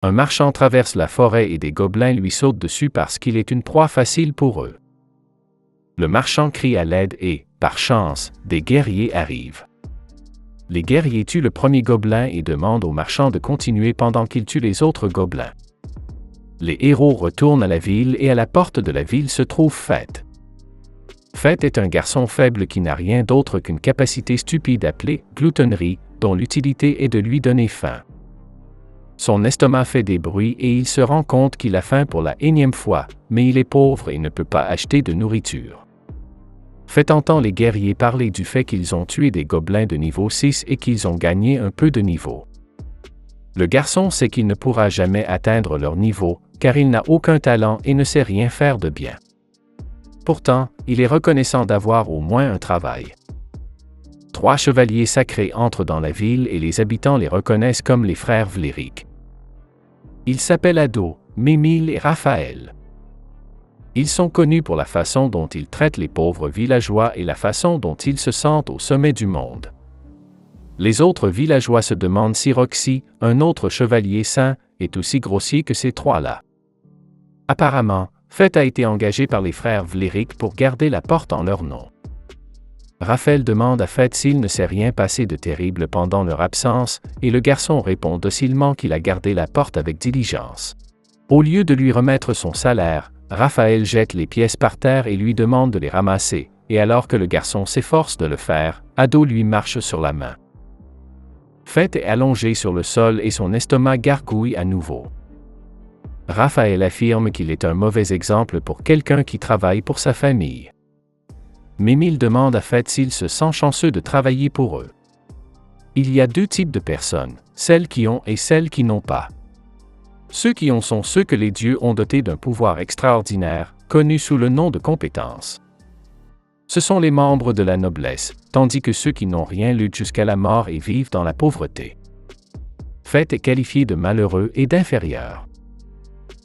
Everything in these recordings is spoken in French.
Un marchand traverse la forêt et des gobelins lui sautent dessus parce qu'il est une proie facile pour eux. Le marchand crie à l'aide et, par chance, des guerriers arrivent. Les guerriers tuent le premier gobelin et demandent au marchand de continuer pendant qu'il tue les autres gobelins. Les héros retournent à la ville et à la porte de la ville se trouve Fête. Fête est un garçon faible qui n'a rien d'autre qu'une capacité stupide appelée gloutonnerie, dont l'utilité est de lui donner faim. Son estomac fait des bruits et il se rend compte qu'il a faim pour la énième fois, mais il est pauvre et ne peut pas acheter de nourriture. Fête entend les guerriers parler du fait qu'ils ont tué des gobelins de niveau 6 et qu'ils ont gagné un peu de niveau. Le garçon sait qu'il ne pourra jamais atteindre leur niveau, car il n'a aucun talent et ne sait rien faire de bien. Pourtant, il est reconnaissant d'avoir au moins un travail. 3 chevaliers sacrés entrent dans la ville et les habitants les reconnaissent comme les frères Vlerick. Ils s'appellent Ado, Mémile et Raphaël. Ils sont connus pour la façon dont ils traitent les pauvres villageois et la façon dont ils se sentent au sommet du monde. Les autres villageois se demandent si Roxy, un autre chevalier saint, est aussi grossier que ces 3-là. Apparemment, Fête a été engagé par les frères Vlerick pour garder la porte en leur nom. Raphaël demande à Fête s'il ne s'est rien passé de terrible pendant leur absence, et le garçon répond docilement qu'il a gardé la porte avec diligence. Au lieu de lui remettre son salaire, Raphaël jette les pièces par terre et lui demande de les ramasser, et alors que le garçon s'efforce de le faire, Ado lui marche sur la main. Fête est allongé sur le sol et son estomac gargouille à nouveau. Raphaël affirme qu'il est un mauvais exemple pour quelqu'un qui travaille pour sa famille. Mémile demande à Fête s'il se sent chanceux de travailler pour eux. Il y a 2 types de personnes, celles qui ont et celles qui n'ont pas. Ceux qui ont sont ceux que les dieux ont dotés d'un pouvoir extraordinaire, connu sous le nom de compétence. Ce sont les membres de la noblesse, tandis que ceux qui n'ont rien luttent jusqu'à la mort et vivent dans la pauvreté. Fête est qualifié de malheureux et d'inférieur.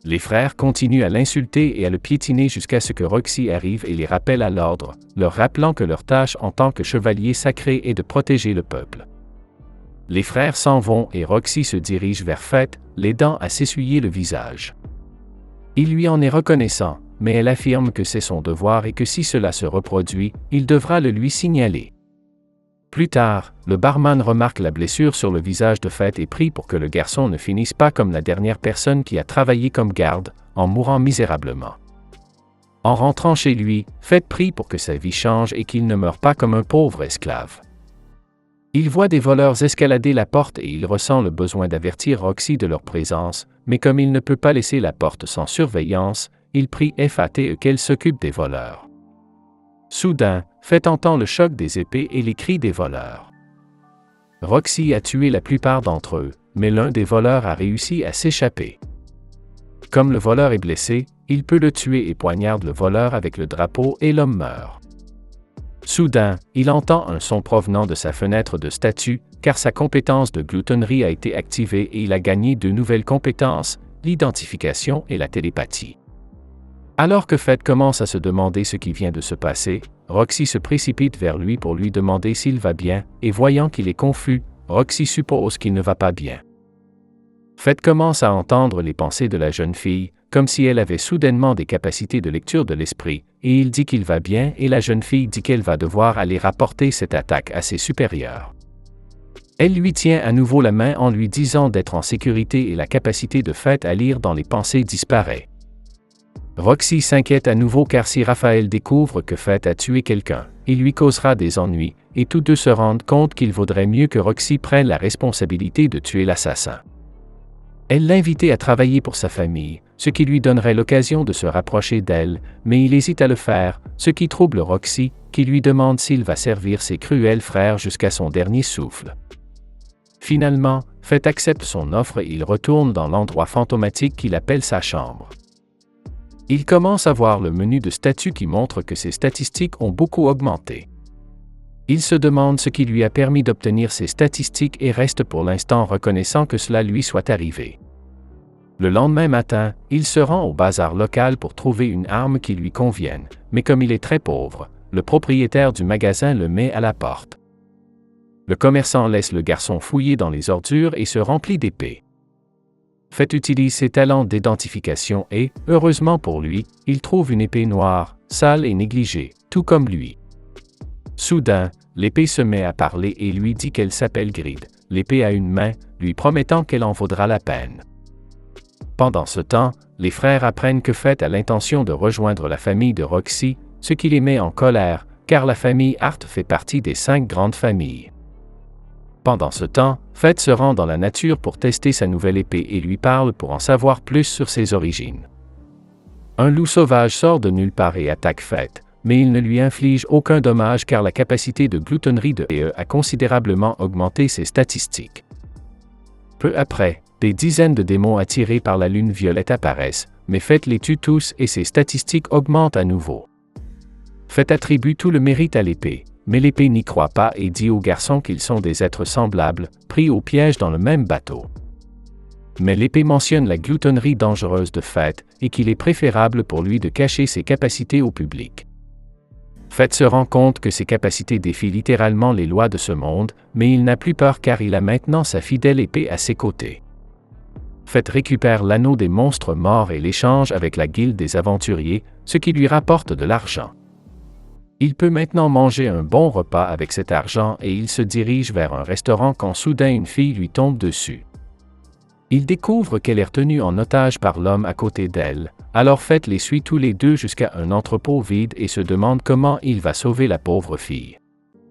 Les frères continuent à l'insulter et à le piétiner jusqu'à ce que Roxy arrive et les rappelle à l'ordre, leur rappelant que leur tâche en tant que chevalier sacré est de protéger le peuple. Les frères s'en vont et Roxy se dirige vers Fête, l'aidant à s'essuyer le visage. Il lui en est reconnaissant, mais elle affirme que c'est son devoir et que si cela se reproduit, il devra le lui signaler. Plus tard, le barman remarque la blessure sur le visage de Fête et prie pour que le garçon ne finisse pas comme la dernière personne qui a travaillé comme garde, en mourant misérablement. En rentrant chez lui, Fête prie pour que sa vie change et qu'il ne meure pas comme un pauvre esclave. Il voit des voleurs escalader la porte et il ressent le besoin d'avertir Roxy de leur présence, mais comme il ne peut pas laisser la porte sans surveillance, il prie Fate qu'elle s'occupe des voleurs. Soudain, Fête entend le choc des épées et les cris des voleurs. Roxy a tué la plupart d'entre eux, mais l'un des voleurs a réussi à s'échapper. Comme le voleur est blessé, il peut le tuer et poignarde le voleur avec le drapeau et l'homme meurt. Soudain, il entend un son provenant de sa fenêtre de statue, car sa compétence de gloutonnerie a été activée et il a gagné 2 nouvelles compétences, l'identification et la télépathie. Alors que Fête commence à se demander ce qui vient de se passer, Roxy se précipite vers lui pour lui demander s'il va bien, et voyant qu'il est confus, Roxy suppose qu'il ne va pas bien. Fête commence à entendre les pensées de la jeune fille, comme si elle avait soudainement des capacités de lecture de l'esprit, et il dit qu'il va bien et la jeune fille dit qu'elle va devoir aller rapporter cette attaque à ses supérieurs. Elle lui tient à nouveau la main en lui disant d'être en sécurité et la capacité de Fête à lire dans les pensées disparaît. Roxy s'inquiète à nouveau car si Raphaël découvre que Fête a tué quelqu'un, il lui causera des ennuis, et tous deux se rendent compte qu'il vaudrait mieux que Roxy prenne la responsabilité de tuer l'assassin. Elle l'invitait à travailler pour sa famille, ce qui lui donnerait l'occasion de se rapprocher d'elle, mais il hésite à le faire, ce qui trouble Roxy, qui lui demande s'il va servir ses cruels frères jusqu'à son dernier souffle. Finalement, Fête accepte son offre et il retourne dans l'endroit fantomatique qu'il appelle sa chambre. Il commence à voir le menu de statuts qui montre que ses statistiques ont beaucoup augmenté. Il se demande ce qui lui a permis d'obtenir ces statistiques et reste pour l'instant reconnaissant que cela lui soit arrivé. Le lendemain matin, il se rend au bazar local pour trouver une arme qui lui convienne, mais comme il est très pauvre, le propriétaire du magasin le met à la porte. Le commerçant laisse le garçon fouiller dans les ordures et se remplit d'épées. Fett utilise ses talents d'identification et, heureusement pour lui, il trouve une épée noire, sale et négligée, tout comme lui. Soudain, l'épée se met à parler et lui dit qu'elle s'appelle Greed. L'épée a une main, lui promettant qu'elle en vaudra la peine. Pendant ce temps, les frères apprennent que Fett a l'intention de rejoindre la famille de Roxy, ce qui les met en colère, car la famille Hart fait partie des 5 grandes familles. Pendant ce temps, Fett se rend dans la nature pour tester sa nouvelle épée et lui parle pour en savoir plus sur ses origines. Un loup sauvage sort de nulle part et attaque Fett, mais il ne lui inflige aucun dommage car la capacité de gloutonnerie de E a considérablement augmenté ses statistiques. Peu après, des dizaines de démons attirés par la lune violette apparaissent, mais Fett les tue tous et ses statistiques augmentent à nouveau. Fett attribue tout le mérite à l'épée, mais l'épée n'y croit pas et dit aux garçons qu'ils sont des êtres semblables, pris au piège dans le même bateau. Mais l'épée mentionne la gloutonnerie dangereuse de Fett et qu'il est préférable pour lui de cacher ses capacités au public. Fett se rend compte que ses capacités défient littéralement les lois de ce monde, mais il n'a plus peur car il a maintenant sa fidèle épée à ses côtés. Fett récupère l'anneau des monstres morts et l'échange avec la guilde des aventuriers, ce qui lui rapporte de l'argent. Il peut maintenant manger un bon repas avec cet argent et il se dirige vers un restaurant quand soudain une fille lui tombe dessus. Il découvre qu'elle est retenue en otage par l'homme à côté d'elle, alors Fett les suit tous les deux jusqu'à un entrepôt vide et se demande comment il va sauver la pauvre fille.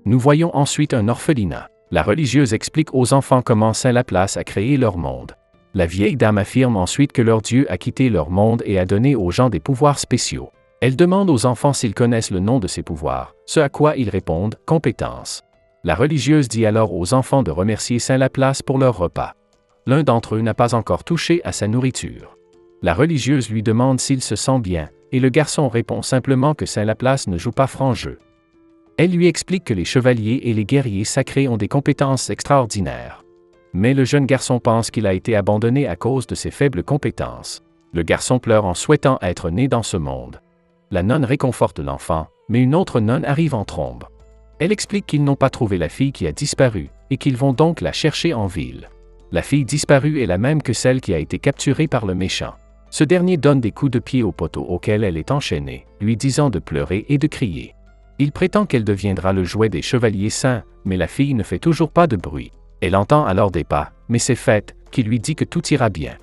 Nous voyons ensuite un orphelinat. La religieuse explique aux enfants comment Saint Laplace a créé leur monde. La vieille dame affirme ensuite que leur Dieu a quitté leur monde et a donné aux gens des pouvoirs spéciaux. Elle demande aux enfants s'ils connaissent le nom de ces pouvoirs, ce à quoi ils répondent « compétence ». La religieuse dit alors aux enfants de remercier Saint Laplace pour leur repas. L'un d'entre eux n'a pas encore touché à sa nourriture. La religieuse lui demande s'il se sent bien, et le garçon répond simplement que Saint Laplace ne joue pas franc jeu. Elle lui explique que les chevaliers et les guerriers sacrés ont des compétences extraordinaires. Mais le jeune garçon pense qu'il a été abandonné à cause de ses faibles compétences. Le garçon pleure en souhaitant être né dans ce monde. La nonne réconforte l'enfant, mais une autre nonne arrive en trombe. Elle explique qu'ils n'ont pas trouvé la fille qui a disparu, et qu'ils vont donc la chercher en ville. La fille disparue est la même que celle qui a été capturée par le méchant. Ce dernier donne des coups de pied au poteau auquel elle est enchaînée, lui disant de pleurer et de crier. Il prétend qu'elle deviendra le jouet des chevaliers saints, mais la fille ne fait toujours pas de bruit. Elle entend alors des pas, mais c'est Fett, qui lui dit que tout ira bien.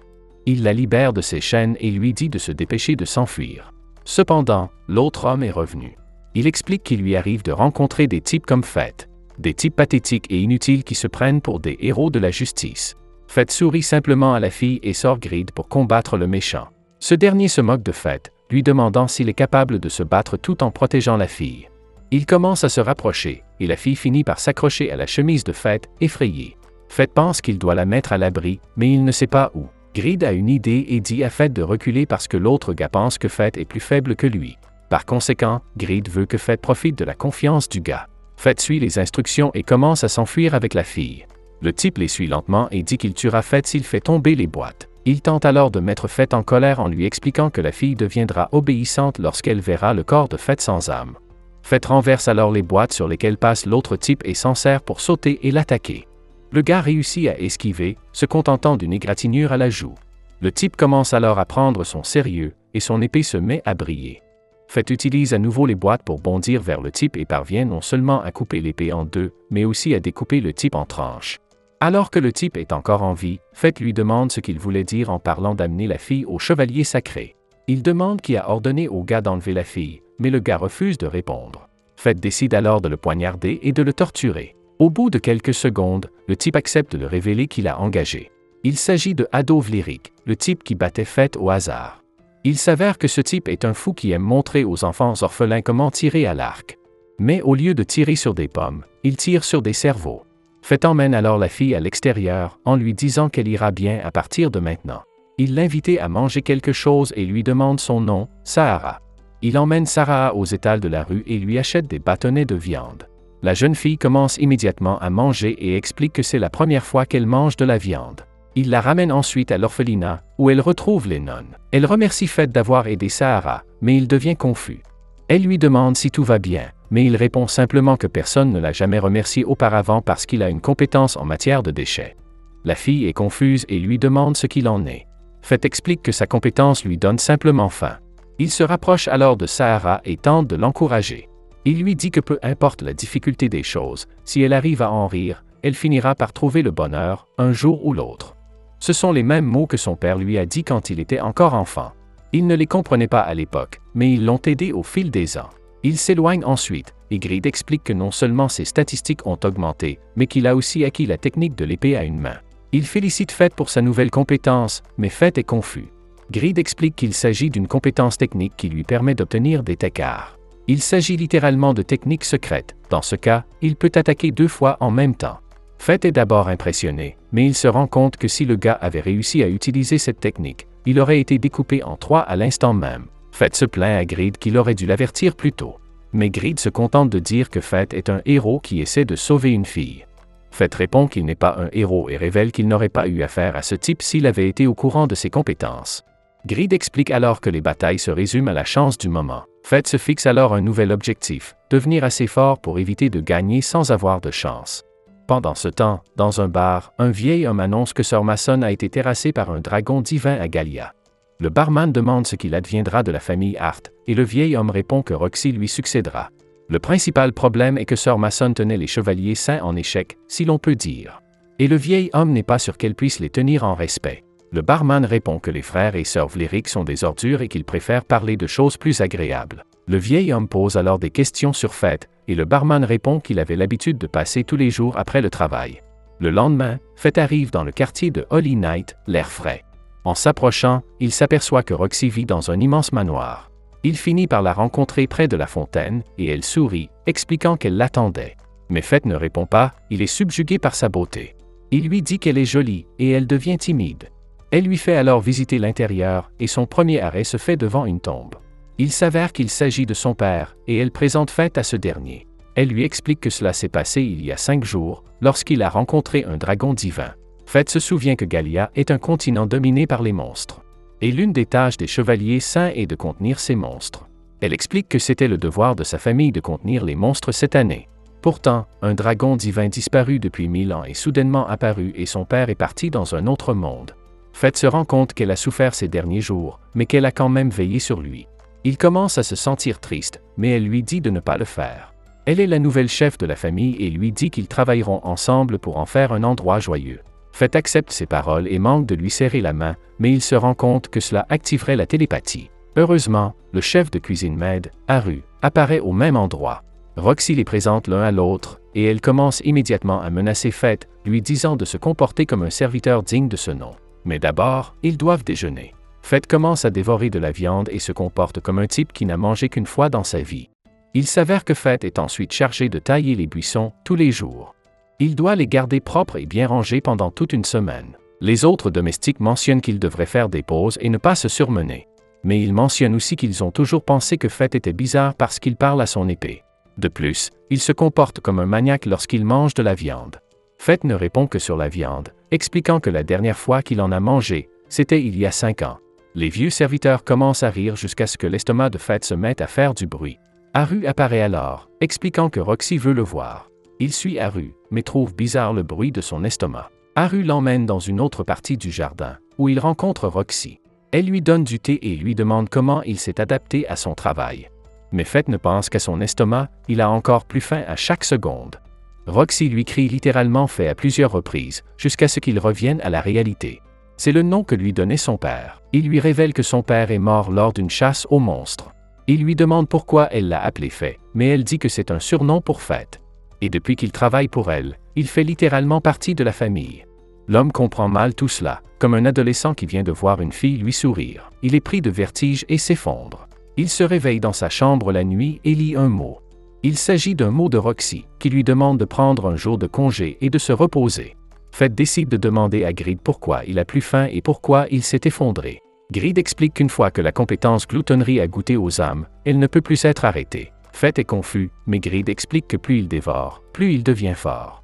Il la libère de ses chaînes et lui dit de se dépêcher de s'enfuir. Cependant, l'autre homme est revenu. Il explique qu'il lui arrive de rencontrer des types comme Fett, des types pathétiques et inutiles qui se prennent pour des héros de la justice. Fett sourit simplement à la fille et sort Greed pour combattre le méchant. Ce dernier se moque de Fett, lui demandant s'il est capable de se battre tout en protégeant la fille. Il commence à se rapprocher, et la fille finit par s'accrocher à la chemise de Fett, effrayée. Fett pense qu'il doit la mettre à l'abri, mais il ne sait pas où. Greed a une idée et dit à Fett de reculer parce que l'autre gars pense que Fett est plus faible que lui. Par conséquent, Greed veut que Fett profite de la confiance du gars. Fett suit les instructions et commence à s'enfuir avec la fille. Le type les suit lentement et dit qu'il tuera Fett s'il fait tomber les boîtes. Il tente alors de mettre Fett en colère en lui expliquant que la fille deviendra obéissante lorsqu'elle verra le corps de Fett sans âme. Fett renverse alors les boîtes sur lesquelles passe l'autre type et s'en sert pour sauter et l'attaquer. Le gars réussit à esquiver, se contentant d'une égratignure à la joue. Le type commence alors à prendre son sérieux, et son épée se met à briller. Fett utilise à nouveau les boîtes pour bondir vers le type et parvient non seulement à couper l'épée en deux, mais aussi à découper le type en tranches. Alors que le type est encore en vie, Fett lui demande ce qu'il voulait dire en parlant d'amener la fille au chevalier sacré. Il demande qui a ordonné au gars d'enlever la fille, mais le gars refuse de répondre. Fett décide alors de le poignarder et de le torturer. Au bout de quelques secondes, le type accepte de révéler qu'il a engagé. Il s'agit de Ado Vlerick, le type qui battait Fett au hasard. Il s'avère que ce type est un fou qui aime montrer aux enfants orphelins comment tirer à l'arc. Mais au lieu de tirer sur des pommes, il tire sur des cerveaux. Fett emmène alors la fille à l'extérieur, en lui disant qu'elle ira bien à partir de maintenant. Il l'invite à manger quelque chose et lui demande son nom, Sahara. Il emmène Sarah aux étals de la rue et lui achète des bâtonnets de viande. La jeune fille commence immédiatement à manger et explique que c'est la première fois qu'elle mange de la viande. Il la ramène ensuite à l'orphelinat, où elle retrouve les nonnes. Elle remercie Fett d'avoir aidé Sahara, mais il devient confus. Elle lui demande si tout va bien, mais il répond simplement que personne ne l'a jamais remercié auparavant parce qu'il a une compétence en matière de déchets. La fille est confuse et lui demande ce qu'il en est. Fett explique que sa compétence lui donne simplement faim. Il se rapproche alors de Sahara et tente de l'encourager. Il lui dit que peu importe la difficulté des choses, si elle arrive à en rire, elle finira par trouver le bonheur, un jour ou l'autre. Ce sont les mêmes mots que son père lui a dit quand il était encore enfant. Il ne les comprenait pas à l'époque, mais ils l'ont aidé au fil des ans. Il s'éloigne ensuite, et Greed explique que non seulement ses statistiques ont augmenté, mais qu'il a aussi acquis la technique de l'épée à une main. Il félicite Fett pour sa nouvelle compétence, mais Fett est confus. Greed explique qu'il s'agit d'une compétence technique qui lui permet d'obtenir des tekkars. Il s'agit littéralement de techniques secrètes. Dans ce cas, il peut attaquer 2 fois en même temps. Fett est d'abord impressionné, mais il se rend compte que si le gars avait réussi à utiliser cette technique, il aurait été découpé en 3 à l'instant même. Fett se plaint à Greed qu'il aurait dû l'avertir plus tôt. Mais Greed se contente de dire que Fett est un héros qui essaie de sauver une fille. Fett répond qu'il n'est pas un héros et révèle qu'il n'aurait pas eu affaire à ce type s'il avait été au courant de ses compétences. Greed explique alors que les batailles se résument à la chance du moment. Fett se fixe alors un nouvel objectif, devenir assez fort pour éviter de gagner sans avoir de chance. Pendant ce temps, dans un bar, un vieil homme annonce que Sœur Mason a été terrassée par un dragon divin à Gallia. Le barman demande ce qu'il adviendra de la famille Hart, et le vieil homme répond que Roxy lui succédera. Le principal problème est que Sœur Mason tenait les chevaliers saints en échec, si l'on peut dire. Et le vieil homme n'est pas sûr qu'elle puisse les tenir en respect. Le barman répond que les frères et sœurs Vlerick sont des ordures et qu'il préfère parler de choses plus agréables. Le vieil homme pose alors des questions sur Fett, et le barman répond qu'il avait l'habitude de passer tous les jours après le travail. Le lendemain, Fett arrive dans le quartier de Holy Night, l'air frais. En s'approchant, il s'aperçoit que Roxy vit dans un immense manoir. Il finit par la rencontrer près de la fontaine, et elle sourit, expliquant qu'elle l'attendait. Mais Fett ne répond pas, il est subjugué par sa beauté. Il lui dit qu'elle est jolie, et elle devient timide. Elle lui fait alors visiter l'intérieur, et son premier arrêt se fait devant une tombe. Il s'avère qu'il s'agit de son père, et elle présente Fett à ce dernier. Elle lui explique que cela s'est passé il y a 5 jours, lorsqu'il a rencontré un dragon divin. Fett se souvient que Gallia est un continent dominé par les monstres. Et l'une des tâches des chevaliers saints est de contenir ces monstres. Elle explique que c'était le devoir de sa famille de contenir les monstres cette année. Pourtant, un dragon divin disparu depuis 1000 ans est soudainement apparu et son père est parti dans un autre monde. Fett se rend compte qu'elle a souffert ces derniers jours, mais qu'elle a quand même veillé sur lui. Il commence à se sentir triste, mais elle lui dit de ne pas le faire. Elle est la nouvelle chef de la famille et lui dit qu'ils travailleront ensemble pour en faire un endroit joyeux. Fett accepte ses paroles et manque de lui serrer la main, mais il se rend compte que cela activerait la télépathie. Heureusement, le chef de cuisine Med, Haru, apparaît au même endroit. Roxy les présente l'un à l'autre, et elle commence immédiatement à menacer Fett, lui disant de se comporter comme un serviteur digne de ce nom. Mais d'abord, ils doivent déjeuner. Fett commence à dévorer de la viande et se comporte comme un type qui n'a mangé qu'une fois dans sa vie. Il s'avère que Fett est ensuite chargé de tailler les buissons tous les jours. Il doit les garder propres et bien rangés pendant toute une semaine. Les autres domestiques mentionnent qu'il devrait faire des pauses et ne pas se surmener. Mais ils mentionnent aussi qu'ils ont toujours pensé que Fett était bizarre parce qu'il parle à son épée. De plus, il se comporte comme un maniaque lorsqu'il mange de la viande. Fett ne répond que sur la viande, expliquant que la dernière fois qu'il en a mangé, c'était il y a 5 ans. Les vieux serviteurs commencent à rire jusqu'à ce que l'estomac de Fett se mette à faire du bruit. Haru apparaît alors, expliquant que Roxy veut le voir. Il suit Haru, mais trouve bizarre le bruit de son estomac. Haru l'emmène dans une autre partie du jardin, où il rencontre Roxy. Elle lui donne du thé et lui demande comment il s'est adapté à son travail. Mais Fett ne pense qu'à son estomac, il a encore plus faim à chaque seconde. Roxy lui crie littéralement fait à plusieurs reprises, jusqu'à ce qu'il revienne à la réalité. C'est le nom que lui donnait son père. Il lui révèle que son père est mort lors d'une chasse aux monstres. Il lui demande pourquoi elle l'a appelé Fett, mais elle dit que c'est un surnom pour Fett. Et depuis qu'il travaille pour elle, il fait littéralement partie de la famille. L'homme comprend mal tout cela, comme un adolescent qui vient de voir une fille lui sourire. Il est pris de vertige et s'effondre. Il se réveille dans sa chambre la nuit et lit un mot. Il s'agit d'un mot de Roxy, qui lui demande de prendre un jour de congé et de se reposer. Fett décide de demander à Greed pourquoi il a plus faim et pourquoi il s'est effondré. Greed explique qu'une fois que la compétence gloutonnerie a goûté aux âmes, elle ne peut plus être arrêtée. Fett est confus, mais Greed explique que plus il dévore, plus il devient fort.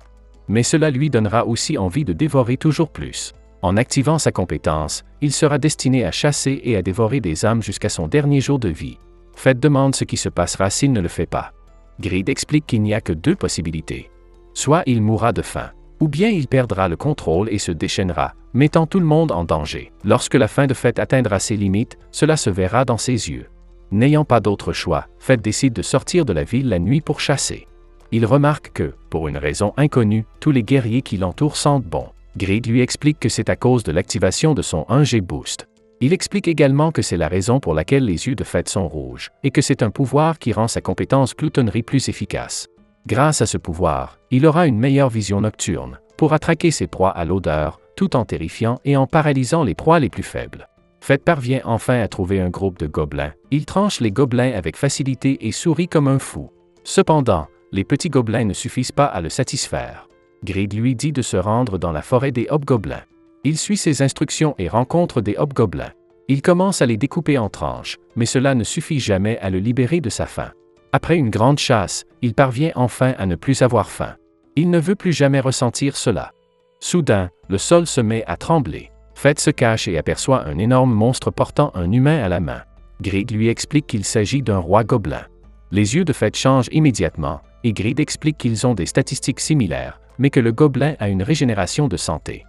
Mais cela lui donnera aussi envie de dévorer toujours plus. En activant sa compétence, il sera destiné à chasser et à dévorer des âmes jusqu'à son dernier jour de vie. Fett demande ce qui se passera s'il ne le fait pas. Greed explique qu'il n'y a que 2 possibilités. Soit il mourra de faim, Ou bien il perdra le contrôle et se déchaînera, mettant tout le monde en danger. Lorsque la fin de Fett atteindra ses limites, cela se verra dans ses yeux. N'ayant pas d'autre choix, Fett décide de sortir de la ville la nuit pour chasser. Il remarque que, pour une raison inconnue, tous les guerriers qui l'entourent sentent bon. Greed lui explique que c'est à cause de l'activation de son 1G Boost. Il explique également que c'est la raison pour laquelle les yeux de Fett sont rouges, et que c'est un pouvoir qui rend sa compétence gloutonnerie plus efficace. Grâce à ce pouvoir, il aura une meilleure vision nocturne, pour attraquer ses proies à l'odeur, tout en terrifiant et en paralysant les proies les plus faibles. Fett parvient enfin à trouver un groupe de gobelins. Il tranche les gobelins avec facilité et sourit comme un fou. Cependant, les petits gobelins ne suffisent pas à le satisfaire. Greed lui dit de se rendre dans la forêt des hobgoblins. Il suit ses instructions et rencontre des hobgoblins. Il commence à les découper en tranches, mais cela ne suffit jamais à le libérer de sa faim. Après une grande chasse, il parvient enfin à ne plus avoir faim. Il ne veut plus jamais ressentir cela. Soudain, le sol se met à trembler. Fett se cache et aperçoit un énorme monstre portant un humain à la main. Greed lui explique qu'il s'agit d'un roi gobelin. Les yeux de Fett changent immédiatement, et Greed explique qu'ils ont des statistiques similaires, mais que le gobelin a une régénération de santé.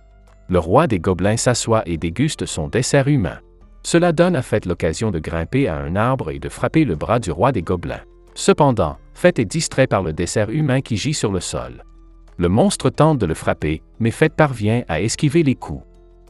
Le roi des gobelins s'assoit et déguste son dessert humain. Cela donne à Fett l'occasion de grimper à un arbre et de frapper le bras du roi des gobelins. Cependant, Fett est distrait par le dessert humain qui gît sur le sol. Le monstre tente de le frapper, mais Fett parvient à esquiver les coups.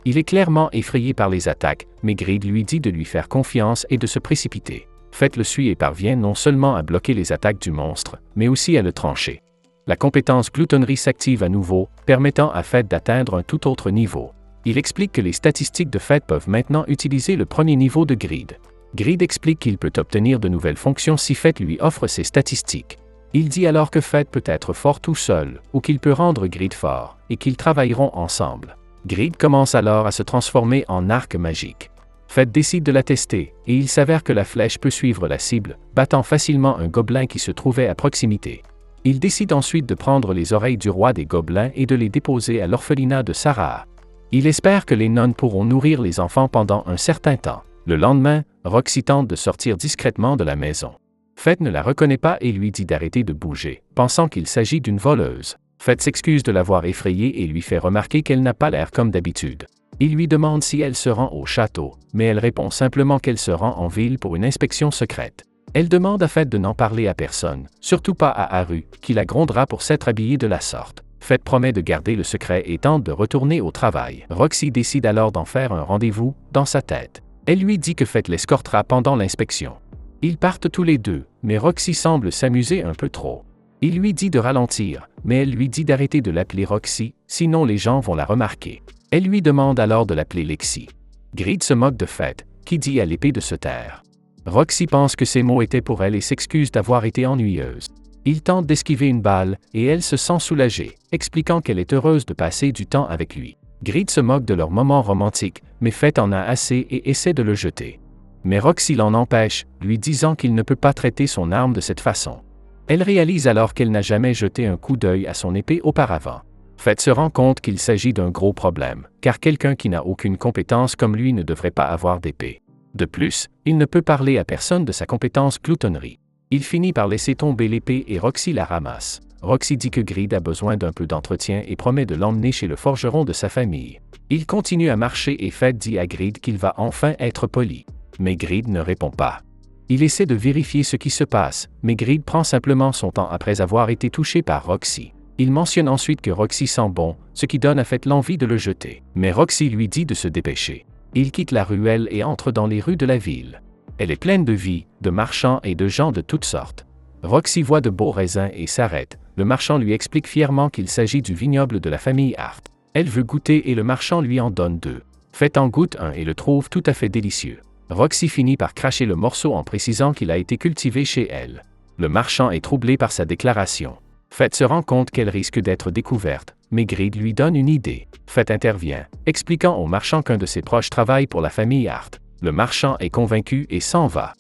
Il est clairement effrayé par les attaques, mais Greed lui dit de lui faire confiance et de se précipiter. Fett le suit et parvient non seulement à bloquer les attaques du monstre, mais aussi à le trancher. La compétence gloutonnerie s'active à nouveau, permettant à Fett d'atteindre un tout autre niveau. Il explique que les statistiques de Fett peuvent maintenant utiliser le premier niveau de Greed. Greed explique qu'il peut obtenir de nouvelles fonctions si Fett lui offre ses statistiques. Il dit alors que Fett peut être fort tout seul, ou qu'il peut rendre Greed fort, et qu'ils travailleront ensemble. Greed commence alors à se transformer en arc magique. Fett décide de la tester, et il s'avère que la flèche peut suivre la cible, battant facilement un gobelin qui se trouvait à proximité. Il décide ensuite de prendre les oreilles du roi des gobelins et de les déposer à l'orphelinat de Sarah. Il espère que les nonnes pourront nourrir les enfants pendant un certain temps. Le lendemain, Roxy tente de sortir discrètement de la maison. Fett ne la reconnaît pas et lui dit d'arrêter de bouger, pensant qu'il s'agit d'une voleuse. Fett s'excuse de l'avoir effrayée et lui fait remarquer qu'elle n'a pas l'air comme d'habitude. Il lui demande si elle se rend au château, mais elle répond simplement qu'elle se rend en ville pour une inspection secrète. Elle demande à Fett de n'en parler à personne, surtout pas à Haru, qui la grondera pour s'être habillée de la sorte. Fett promet de garder le secret et tente de retourner au travail. Roxy décide alors d'en faire un rendez-vous, dans sa tête. Elle lui dit que Fett l'escortera pendant l'inspection. Ils partent tous les deux, mais Roxy semble s'amuser un peu trop. Il lui dit de ralentir, mais elle lui dit d'arrêter de l'appeler Roxy, sinon les gens vont la remarquer. Elle lui demande alors de l'appeler Lexi. Greed se moque de Fett, qui dit à l'épée de se taire. Roxy pense que ces mots étaient pour elle et s'excuse d'avoir été ennuyeuse. Il tente d'esquiver une balle, et elle se sent soulagée, expliquant qu'elle est heureuse de passer du temps avec lui. Greed se moque de leur moment romantique, mais Fett en a assez et essaie de le jeter. Mais Roxy l'en empêche, lui disant qu'il ne peut pas traiter son arme de cette façon. Elle réalise alors qu'elle n'a jamais jeté un coup d'œil à son épée auparavant. Fett se rend compte qu'il s'agit d'un gros problème, car quelqu'un qui n'a aucune compétence comme lui ne devrait pas avoir d'épée. De plus, il ne peut parler à personne de sa compétence gloutonnerie. Il finit par laisser tomber l'épée et Roxy la ramasse. Roxy dit que Greed a besoin d'un peu d'entretien et promet de l'emmener chez le forgeron de sa famille. Il continue à marcher et Fett dit à Greed qu'il va enfin être poli. Mais Greed ne répond pas. Il essaie de vérifier ce qui se passe, mais Greed prend simplement son temps après avoir été touché par Roxy. Il mentionne ensuite que Roxy sent bon, ce qui donne à Fett l'envie de le jeter. Mais Roxy lui dit de se dépêcher. Il quitte la ruelle et entre dans les rues de la ville. Elle est pleine de vie, de marchands et de gens de toutes sortes. Roxy voit de beaux raisins et s'arrête. Le marchand lui explique fièrement qu'il s'agit du vignoble de la famille Hart. Elle veut goûter et le marchand lui en donne 2. Fett en goûte un et le trouve tout à fait délicieux. Roxy finit par cracher le morceau en précisant qu'il a été cultivé chez elle. Le marchand est troublé par sa déclaration. Fett se rend compte qu'elle risque d'être découverte, mais Greed lui donne une idée. Fett intervient, expliquant au marchand qu'un de ses proches travaille pour la famille Hart. Le marchand est convaincu et s'en va.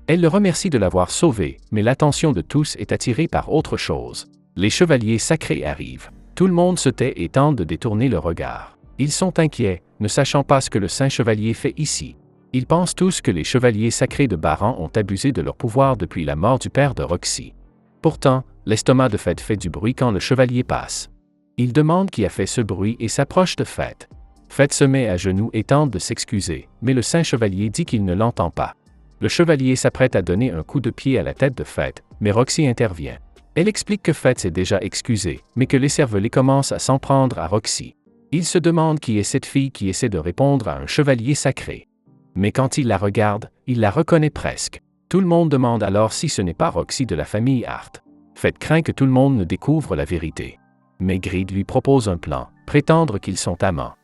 Elle le remercie de l'avoir sauvé, mais l'attention de tous est attirée par autre chose. Les chevaliers sacrés arrivent. Tout le monde se tait et tente de détourner le regard. Ils sont inquiets, ne sachant pas ce que le saint chevalier fait ici. Ils pensent tous que les chevaliers sacrés de Baran ont abusé de leur pouvoir depuis la mort du père de Roxy. Pourtant, l'estomac de Fett fait du bruit quand le chevalier passe. Il demande qui a fait ce bruit et s'approche de Fett. Fett se met à genoux et tente de s'excuser, mais le saint chevalier dit qu'il ne l'entend pas. Le chevalier s'apprête à donner un coup de pied à la tête de Fett, mais Roxy intervient. Elle explique que Fett s'est déjà excusé, mais que l'écervelé commence à s'en prendre à Roxy. Il se demande qui est cette fille qui essaie de répondre à un chevalier sacré. Mais quand il la regarde, il la reconnaît presque. Tout le monde demande alors si ce n'est pas Roxy de la famille Hart. Fett craint que tout le monde ne découvre la vérité. Mais Greed lui propose un plan, prétendre qu'ils sont amants.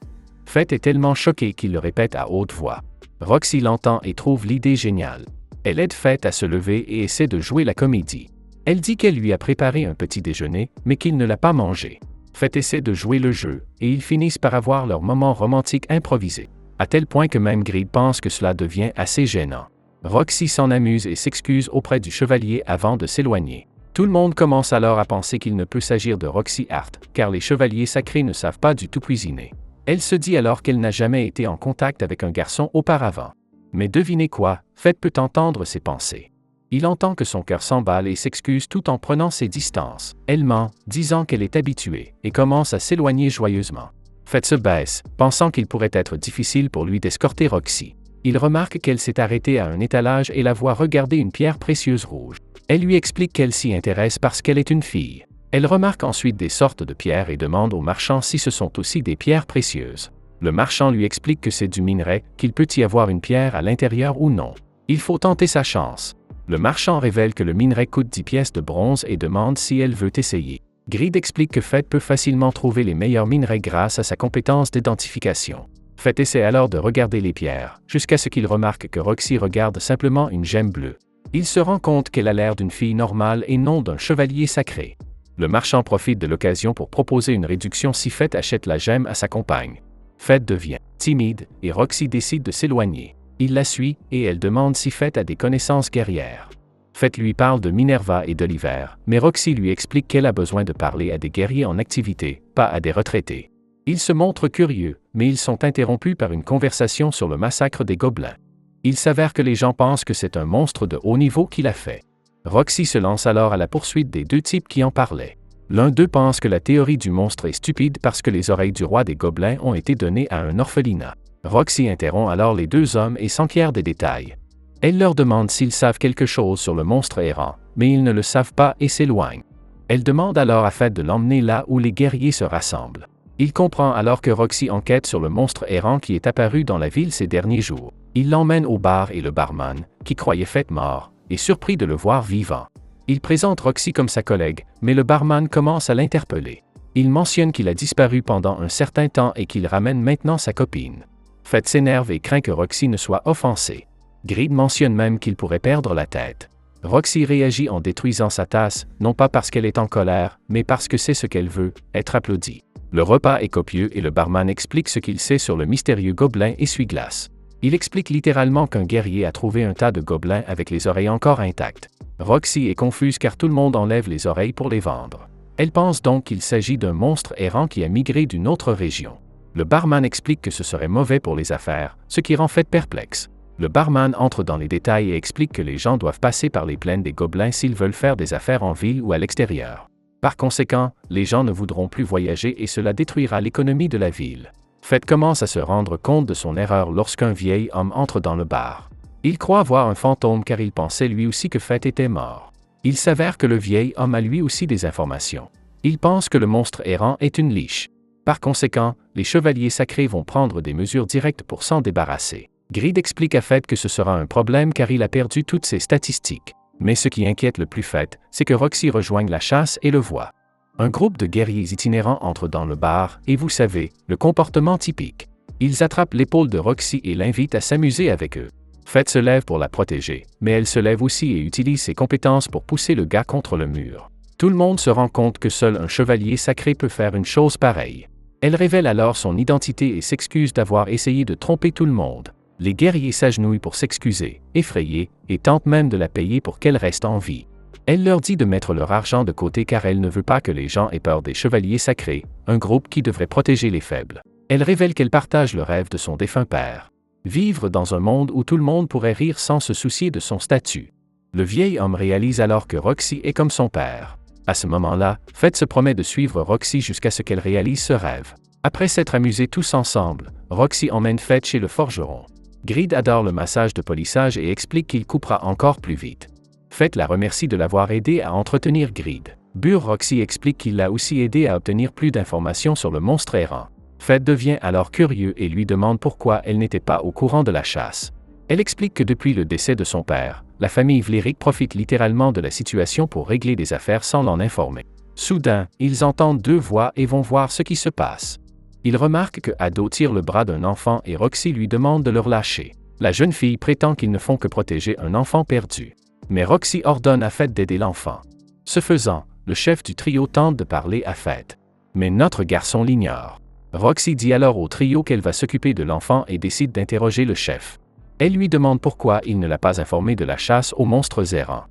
Fett est tellement choqué qu'il le répète à haute voix. Roxy l'entend et trouve l'idée géniale. Elle aide Fett à se lever et essaie de jouer la comédie. Elle dit qu'elle lui a préparé un petit déjeuner, mais qu'il ne l'a pas mangé. Fett essaie de jouer le jeu, et ils finissent par avoir leur moment romantique improvisé. À tel point que même Greed pense que cela devient assez gênant. Roxy s'en amuse et s'excuse auprès du chevalier avant de s'éloigner. Tout le monde commence alors à penser qu'il ne peut s'agir de Roxy Hart, car les chevaliers sacrés ne savent pas du tout cuisiner. Elle se dit alors qu'elle n'a jamais été en contact avec un garçon auparavant. Mais devinez quoi, Fett peut entendre ses pensées. Il entend que son cœur s'emballe et s'excuse tout en prenant ses distances. Elle ment, disant qu'elle est habituée, et commence à s'éloigner joyeusement. Fett se baisse, pensant qu'il pourrait être difficile pour lui d'escorter Roxy. Il remarque qu'elle s'est arrêtée à un étalage et la voit regarder une pierre précieuse rouge. Elle lui explique qu'elle s'y intéresse parce qu'elle est une fille. Elle remarque ensuite des sortes de pierres et demande au marchand si ce sont aussi des pierres précieuses. Le marchand lui explique que c'est du minerai, qu'il peut y avoir une pierre à l'intérieur ou non. Il faut tenter sa chance. Le marchand révèle que le minerai coûte 10 pièces de bronze et demande si elle veut essayer. Greed explique que Fett peut facilement trouver les meilleurs minerais grâce à sa compétence d'identification. Fett essaie alors de regarder les pierres, jusqu'à ce qu'il remarque que Roxy regarde simplement une gemme bleue. Il se rend compte qu'elle a l'air d'une fille normale et non d'un chevalier sacré. Le marchand profite de l'occasion pour proposer une réduction si Fett achète la gemme à sa compagne. Fett devient timide et Roxy décide de s'éloigner. Il la suit et elle demande si Fett a des connaissances guerrières. Fett lui parle de Minerva et de l'hiver, mais Roxy lui explique qu'elle a besoin de parler à des guerriers en activité, pas à des retraités. Ils se montrent curieux, mais ils sont interrompus par une conversation sur le massacre des gobelins. Il s'avère que les gens pensent que c'est un monstre de haut niveau qui l'a fait. Roxy se lance alors à la poursuite des deux types qui en parlaient. L'un d'eux pense que la théorie du monstre est stupide parce que les oreilles du roi des gobelins ont été données à un orphelinat. Roxy interrompt alors les deux hommes et s'enquiert des détails. Elle leur demande s'ils savent quelque chose sur le monstre errant, mais ils ne le savent pas et s'éloignent. Elle demande alors à Fett de l'emmener là où les guerriers se rassemblent. Il comprend alors que Roxy enquête sur le monstre errant qui est apparu dans la ville ces derniers jours. Il l'emmène au bar et le barman, qui croyait Fett mort, est surpris de le voir vivant. Il présente Roxy comme sa collègue, mais le barman commence à l'interpeller. Il mentionne qu'il a disparu pendant un certain temps et qu'il ramène maintenant sa copine. Fett s'énerve et craint que Roxy ne soit offensée. Greed mentionne même qu'il pourrait perdre la tête. Roxy réagit en détruisant sa tasse, non pas parce qu'elle est en colère, mais parce que c'est ce qu'elle veut, être applaudie. Le repas est copieux et le barman explique ce qu'il sait sur le mystérieux gobelin essuie-glace. Il explique littéralement qu'un guerrier a trouvé un tas de gobelins avec les oreilles encore intactes. Roxy est confuse car tout le monde enlève les oreilles pour les vendre. Elle pense donc qu'il s'agit d'un monstre errant qui a migré d'une autre région. Le barman explique que ce serait mauvais pour les affaires, ce qui rend Fett perplexe. Le barman entre dans les détails et explique que les gens doivent passer par les plaines des gobelins s'ils veulent faire des affaires en ville ou à l'extérieur. Par conséquent, les gens ne voudront plus voyager et cela détruira l'économie de la ville. Fett commence à se rendre compte de son erreur lorsqu'un vieil homme entre dans le bar. Il croit voir un fantôme car il pensait lui aussi que Fett était mort. Il s'avère que le vieil homme a lui aussi des informations. Il pense que le monstre errant est une liche. Par conséquent, les chevaliers sacrés vont prendre des mesures directes pour s'en débarrasser. Greed explique à Fett que ce sera un problème car il a perdu toutes ses statistiques. Mais ce qui inquiète le plus Fett, c'est que Roxy rejoigne la chasse et le voit. Un groupe de guerriers itinérants entre dans le bar, et vous savez, le comportement typique. Ils attrapent l'épaule de Roxy et l'invitent à s'amuser avec eux. Fett se lève pour la protéger, mais elle se lève aussi et utilise ses compétences pour pousser le gars contre le mur. Tout le monde se rend compte que seul un chevalier sacré peut faire une chose pareille. Elle révèle alors son identité et s'excuse d'avoir essayé de tromper tout le monde. Les guerriers s'agenouillent pour s'excuser, effrayés, et tentent même de la payer pour qu'elle reste en vie. Elle leur dit de mettre leur argent de côté car elle ne veut pas que les gens aient peur des chevaliers sacrés, un groupe qui devrait protéger les faibles. Elle révèle qu'elle partage le rêve de son défunt père. Vivre dans un monde où tout le monde pourrait rire sans se soucier de son statut. Le vieil homme réalise alors que Roxy est comme son père. À ce moment-là, Fett se promet de suivre Roxy jusqu'à ce qu'elle réalise ce rêve. Après s'être amusés tous ensemble, Roxy emmène Fett chez le forgeron. Greed adore le massage de polissage et explique qu'il coupera encore plus vite. Fett la remercie de l'avoir aidé à entretenir Greed. Roxy explique qu'il l'a aussi aidé à obtenir plus d'informations sur le monstre errant. Fett devient alors curieux et lui demande pourquoi elle n'était pas au courant de la chasse. Elle explique que depuis le décès de son père, la famille Vlerick profite littéralement de la situation pour régler des affaires sans l'en informer. Soudain, ils entendent deux voix et vont voir ce qui se passe. Ils remarquent que Ado tire le bras d'un enfant et Roxy lui demande de le relâcher. La jeune fille prétend qu'ils ne font que protéger un enfant perdu. Mais Roxy ordonne à Fett d'aider l'enfant. Ce faisant, le chef du trio tente de parler à Fett. Mais notre garçon l'ignore. Roxy dit alors au trio qu'elle va s'occuper de l'enfant et décide d'interroger le chef. Elle lui demande pourquoi il ne l'a pas informé de la chasse aux monstres errants.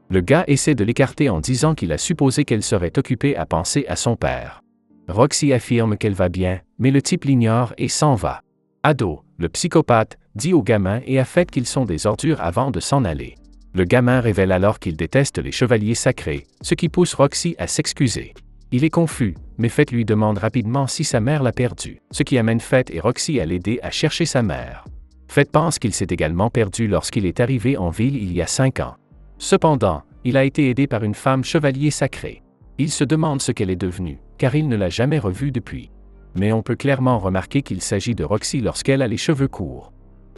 Le gars essaie de l'écarter en disant qu'il a supposé qu'elle serait occupée à penser à son père. Roxy affirme qu'elle va bien, mais le type l'ignore et s'en va. Ado, le psychopathe, dit au gamin et à Fett qu'ils sont des ordures avant de s'en aller. Le gamin révèle alors qu'il déteste les chevaliers sacrés, ce qui pousse Roxy à s'excuser. Il est confus, mais Fett lui demande rapidement si sa mère l'a perdu, ce qui amène Fett et Roxy à l'aider à chercher sa mère. Fett pense qu'il s'est également perdu lorsqu'il est arrivé en ville il y a 5 ans. Cependant, il a été aidé par une femme chevalier sacré. Il se demande ce qu'elle est devenue, car il ne l'a jamais revue depuis. Mais on peut clairement remarquer qu'il s'agit de Roxy lorsqu'elle a les cheveux courts.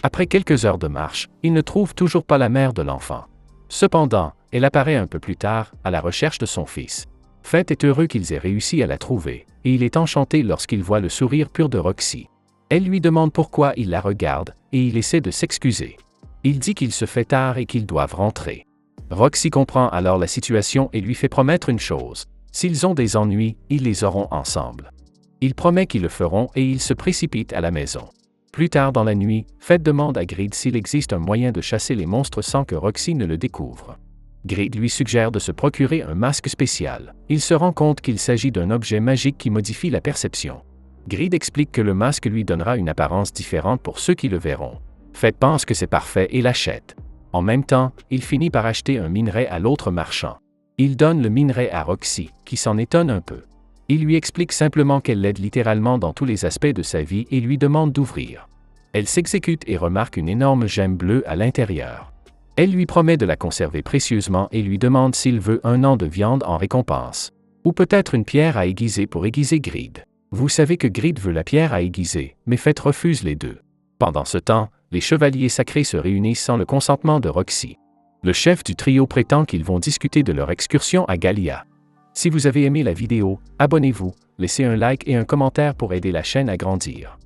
Après quelques heures de marche, il ne trouve toujours pas la mère de l'enfant. Cependant, elle apparaît un peu plus tard, à la recherche de son fils. Fett est heureux qu'ils aient réussi à la trouver, et il est enchanté lorsqu'il voit le sourire pur de Roxy. Elle lui demande pourquoi il la regarde, et il essaie de s'excuser. Il dit qu'il se fait tard et qu'ils doivent rentrer. Roxy comprend alors la situation et lui fait promettre une chose. S'ils ont des ennuis, ils les auront ensemble. Il promet qu'ils le feront et il se précipite à la maison. Plus tard dans la nuit, Fett demande à Greed s'il existe un moyen de chasser les monstres sans que Roxy ne le découvre. Greed lui suggère de se procurer un masque spécial. Il se rend compte qu'il s'agit d'un objet magique qui modifie la perception. Greed explique que le masque lui donnera une apparence différente pour ceux qui le verront. Fett pense que c'est parfait et l'achète. En même temps, il finit par acheter un minerai à l'autre marchand. Il donne le minerai à Roxy, qui s'en étonne un peu. Il lui explique simplement qu'elle l'aide littéralement dans tous les aspects de sa vie et lui demande d'ouvrir. Elle s'exécute et remarque une énorme gemme bleue à l'intérieur. Elle lui promet de la conserver précieusement et lui demande s'il veut 1 an de viande en récompense. Ou peut-être une pierre à aiguiser pour aiguiser Greed. Vous savez que Greed veut la pierre à aiguiser, mais Fett refuse les deux. Pendant ce temps, les chevaliers sacrés se réunissent sans le consentement de Roxy. Le chef du trio prétend qu'ils vont discuter de leur excursion à Gallia. Si vous avez aimé la vidéo, abonnez-vous, laissez un like et un commentaire pour aider la chaîne à grandir.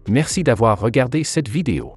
Merci d'avoir regardé cette vidéo.